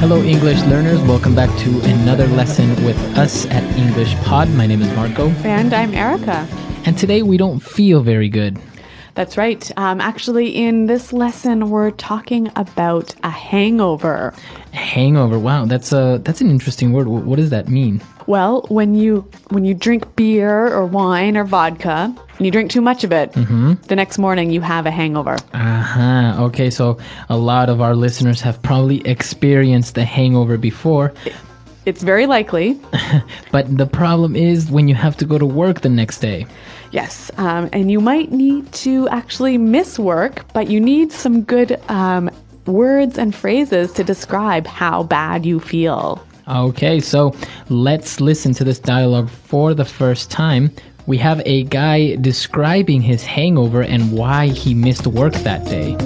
Hello, English learners. Welcome back to another lesson with us at English Pod. My name is Marco. And I'm Erica. And today we don't feel very good. That's right. Actually, in this lesson, we're talking about a hangover. Hangover. Wow, that's an interesting word. What does that mean? Well, when you drink beer or wine or vodka, and you drink too much of it, the next morning you have a hangover. Okay, so a lot of our listeners have probably experienced a hangover before. It's very likely. But the problem is when you have to go to work the next day. Yes, and you might need to actually miss work, but you need some good words and phrases to describe how bad you feel. Okay, so let's listen to this dialogue for the first time. We have a guy describing his hangover and why he missed work that day.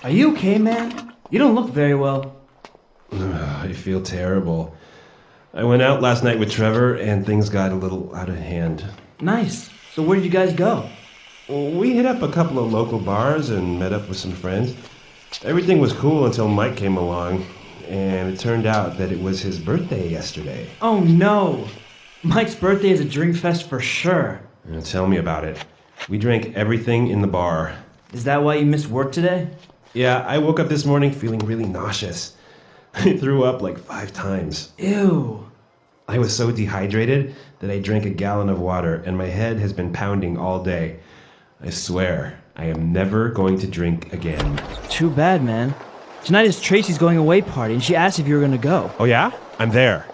Are you okay, man? You don't look very well. I feel terrible. I went out last night with Trevor and things got a little out of hand. Nice. So where did you guys go? We hit up a couple of local bars and met up with some friends. Everything was cool until Mike came along, and it turned out that it was his birthday yesterday. Oh no! Mike's birthday is a drink fest for sure. Tell me about it. We drank everything in the bar. Is that why you missed work today? Yeah, I woke up this morning feeling really nauseous. I threw up like 5 times. Ew. I was so dehydrated that I drank a gallon of water and my head has been pounding all day. I swear, I am never going to drink again. Too bad, man. Tonight is Tracy's going away party and she asked if you were going to go. Oh yeah? I'm there.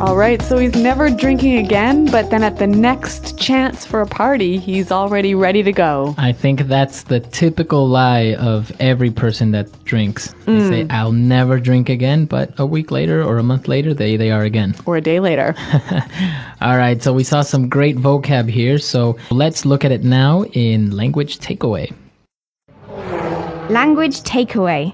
All right, so he's never drinking again, but then at the next chance for a party, he's already ready to go. I think that's the typical lie of every person that drinks. They say, I'll never drink again, but a week later or a month later, they are again. Or a day later. All right, so we saw some great vocab here, so let's look at it now in language takeaway. Language takeaway.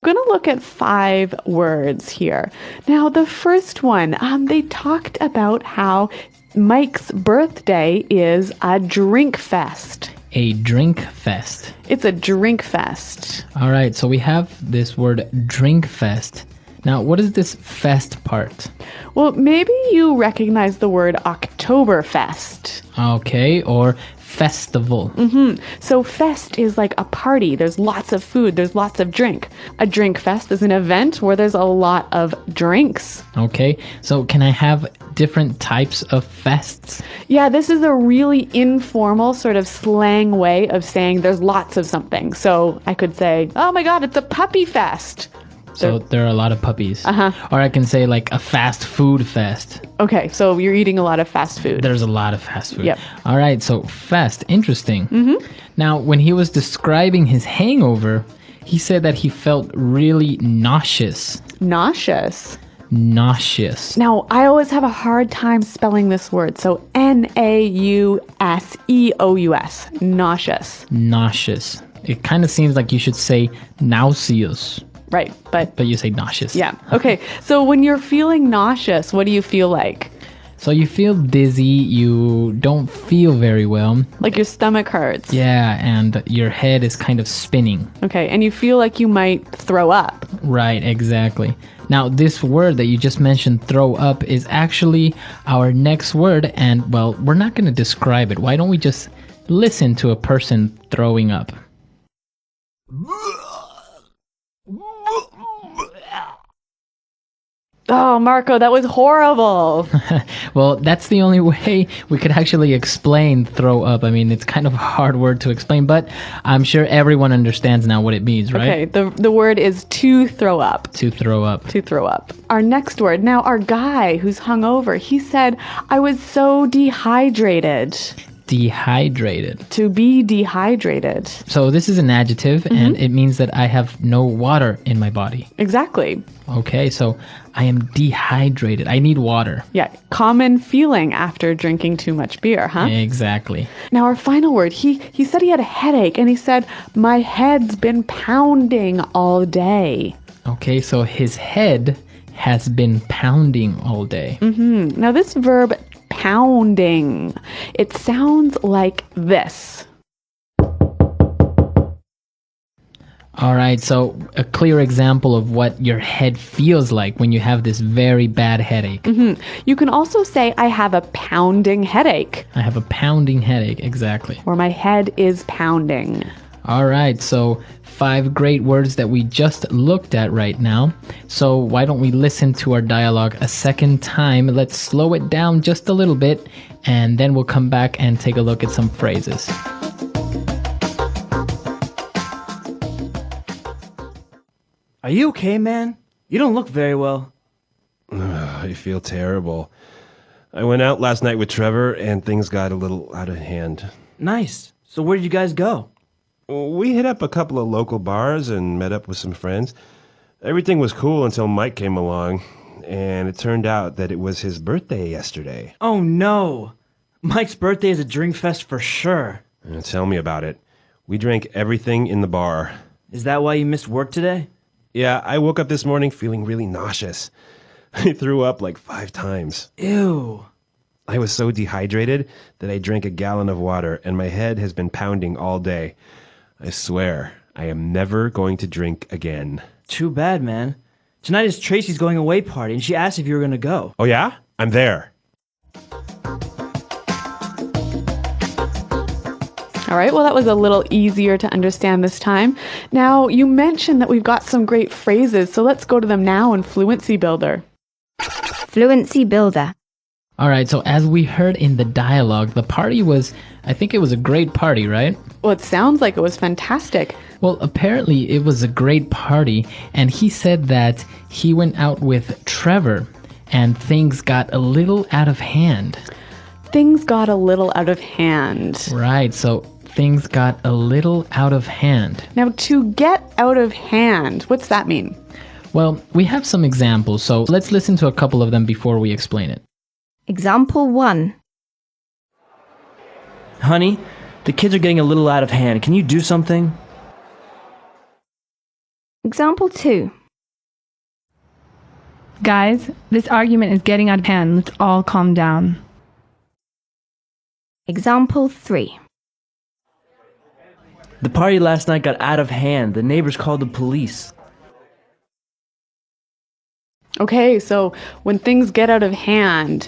We're going to look at 5 words here. Now, the first one, they talked about how Mike's birthday is a drink fest. A drink fest. It's a drink fest. All right, so we have this word drink fest. Now, what is this fest part? Well, maybe you recognize the word Oktoberfest. Okay, or festival. So fest is like a party. There's lots of food. There's lots of drink. A drink fest is an event where there's a lot of drinks. Okay, so can I have different types of fests? Yeah, this is a really informal sort of slang way of saying there's lots of something. So I could say, oh my God, it's a puppy fest. So there are a lot of puppies. Or I can say like a fast food fest. Okay, so you're eating a lot of fast food. There's a lot of fast food. Yep. All right, so fest, interesting. Now, when he was describing his hangover, he said that he felt really nauseous. Nauseous. Nauseous. Now, I always have a hard time spelling this word. So N-A-U-S-E-O-U-S. Nauseous. Nauseous. It kind of seems like you should say nauseous. Right, but you say nauseous. Yeah. Okay. So when you're feeling nauseous, what do you feel like? So you feel dizzy, you don't feel very well. Like your stomach hurts. Yeah, and your head is kind of spinning. Okay, and you feel like you might throw up. Right, exactly. Now, this word that you just mentioned, throw up, is actually our next word, and, well, we're not going to describe it. Why don't we just listen to a person throwing up? Oh, Marco, that was horrible. Well, that's the only way we could actually explain throw up. I mean, it's kind of a hard word to explain, but I'm sure everyone understands now what it means, right? Okay, the word is to throw up. To throw up. To throw up. Our next word, now our guy who's hungover, he said, I was so dehydrated. dehydrated. To be dehydrated. So this is an adjective, and it means that I have no water in my body. Exactly. Okay, so I am dehydrated. I need water. Yeah, common feeling after drinking too much beer, huh? Exactly. Now our final word, he said he had a headache, and he said, my head's been pounding all day. Okay, so his head has been pounding all day. Now this verb, pounding, it sounds like this. All right, so a clear example of what your head feels like when you have this very bad headache. You can also say, I have a pounding headache, I have a pounding headache, exactly. or my head is pounding. All right, so 5 great words that we just looked at right now. So why don't we listen to our dialogue a second time? Let's slow it down just a little bit, and then we'll come back and take a look at some phrases. Are you okay, man? You don't look very well. I feel terrible. I went out last night with Trevor, and things got a little out of hand. Nice. So where did you guys go? We hit up a couple of local bars and met up with some friends. Everything was cool until Mike came along, and it turned out that it was his birthday yesterday. Oh no! Mike's birthday is a drink fest for sure. Tell me about it. We drank everything in the bar. Is that why you missed work today? Yeah, I woke up this morning feeling really nauseous. I threw up like 5 times. Ew. I was so dehydrated that I drank a gallon of water, and my head has been pounding all day. I swear, I am never going to drink again. Too bad, man. Tonight is Tracy's going away party, and she asked if you were gonna go. Oh yeah? I'm there. All right, well, that was a little easier to understand this time. Now, you mentioned that we've got some great phrases, so let's go to them now in Fluency Builder. Fluency Builder. All right, so as we heard in the dialogue, the party was, I think it was a great party, right? Well, it sounds like it was fantastic. Well, apparently it was a great party, and he said that he went out with Trevor, and things got a little out of hand. Things got a little out of hand. Right, so things got a little out of hand. Now, to get out of hand, what's that mean? Well, we have some examples, so let's listen to a couple of them before we explain it. Example 1. Honey, the kids are getting a little out of hand. Can you do something? Example 2. Guys, this argument is getting out of hand. Let's all calm down. Example 3. The party last night got out of hand. The neighbors called the police. Okay, so when things get out of hand,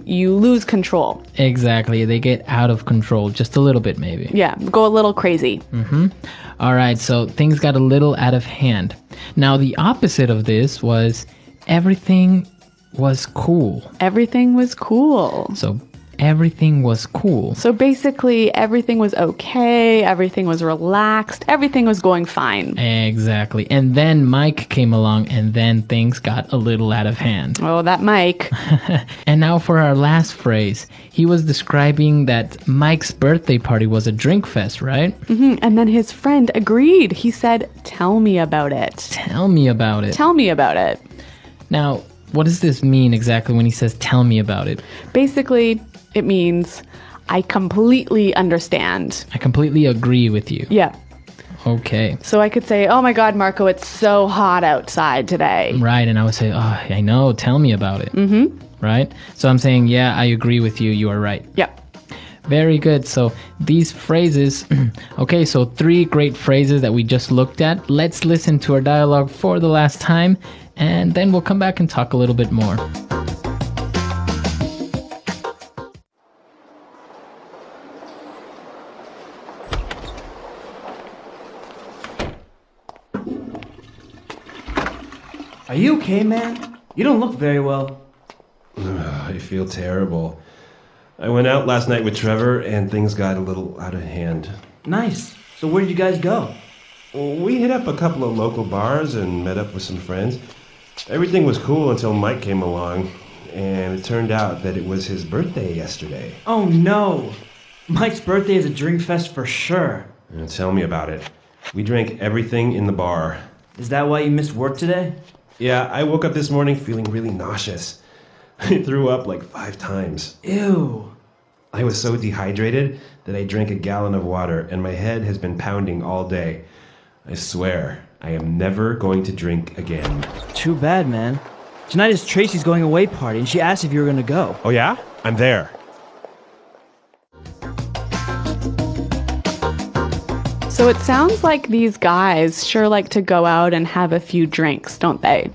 you lose control. Exactly, they get out of control, just a little bit maybe. Yeah, go a little crazy. All right, so things got a little out of hand. Now, the opposite of this was everything was cool. Everything was cool. So everything was cool. So basically, everything was okay, everything was relaxed, everything was going fine. Exactly. And then Mike came along, and then things got a little out of hand. Oh, that Mike. And now for our last phrase. He was describing that Mike's birthday party was a drink fest, right? And then his friend agreed. He said, tell me about it. Tell me about it. Tell me about it. Now, what does this mean exactly when he says tell me about it? Basically, it means I completely understand. I completely agree with you. Yeah. Okay. So I could say, oh my God, Marco, it's so hot outside today. Right, and I would say, oh, I know, tell me about it. Right? So I'm saying, yeah, I agree with you, you are right. Yep. Very good. So these phrases, okay, so 3 great phrases that we just looked at. Let's listen to our dialogue for the last time, and then we'll come back and talk a little bit more. Are you okay, man? You don't look very well. I feel terrible. I went out last night with Trevor, and things got a little out of hand. Nice. So where did you guys go? We hit up a couple of local bars and met up with some friends. Everything was cool until Mike came along, and it turned out that it was his birthday yesterday. Oh no! Mike's birthday is a drink fest for sure. Tell me about it. We drank everything in the bar. Is that why you missed work today? Yeah, I woke up this morning feeling really nauseous. I threw up like 5 times. Ew. I was so dehydrated that I drank a gallon of water and my head has been pounding all day. I swear, I am never going to drink again. Too bad, man. Tonight is Tracy's going away party, and she asked if you were gonna go. Oh yeah? I'm there. So it sounds like these guys sure like to go out and have a few drinks, don't they?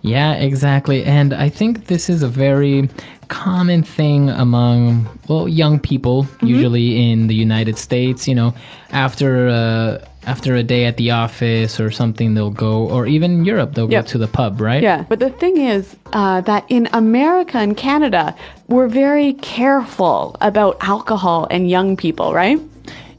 Yeah, exactly. And I think this is a very common thing among, well, young people, usually in the United States. You know, after a day at the office or something, they'll go, or even Europe, they'll go to the pub, right? Yeah, but the thing is that in America and Canada, we're very careful about alcohol and young people, right?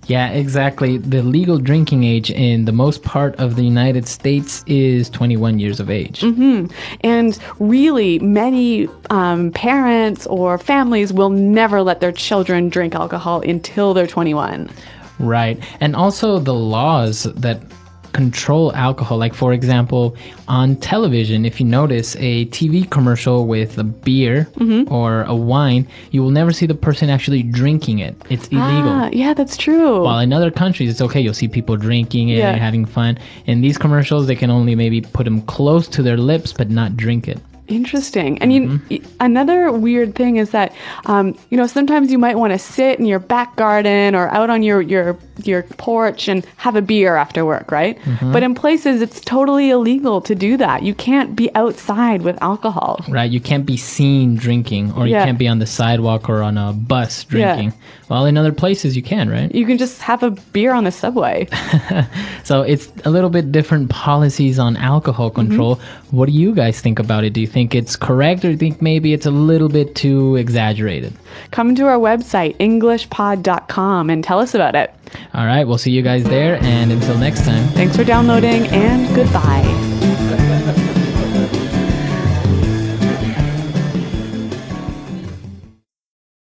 Yeah, exactly. The legal drinking age in the most part of the United States is 21 years of age. And really, many parents or families will never let their children drink alcohol until they're 21. Right. And also the laws that control alcohol. Like, for example, on television, if you notice a TV commercial with a beer or a wine, you will never see the person actually drinking it. It's illegal. Yeah, that's true. While in other countries, it's okay. You'll see people drinking it and having fun. In these commercials, they can only maybe put them close to their lips, but not drink it. Interesting. And another weird thing is that, sometimes you might want to sit in your back garden or out on your porch and have a beer after work, right? But in places, it's totally illegal to do that. You can't be outside with alcohol. Right. You can't be seen drinking, or you can't be on the sidewalk or on a bus drinking. Well, in other places, you can, right? You can just have a beer on the subway. So it's a little bit different policies on alcohol control. What do you guys think about it? Do you think it's correct, or do you think maybe it's a little bit too exaggerated? Come to our website, englishpod.com, and tell us about it. All right, we'll see you guys there, and until next time. Thanks for downloading, and goodbye.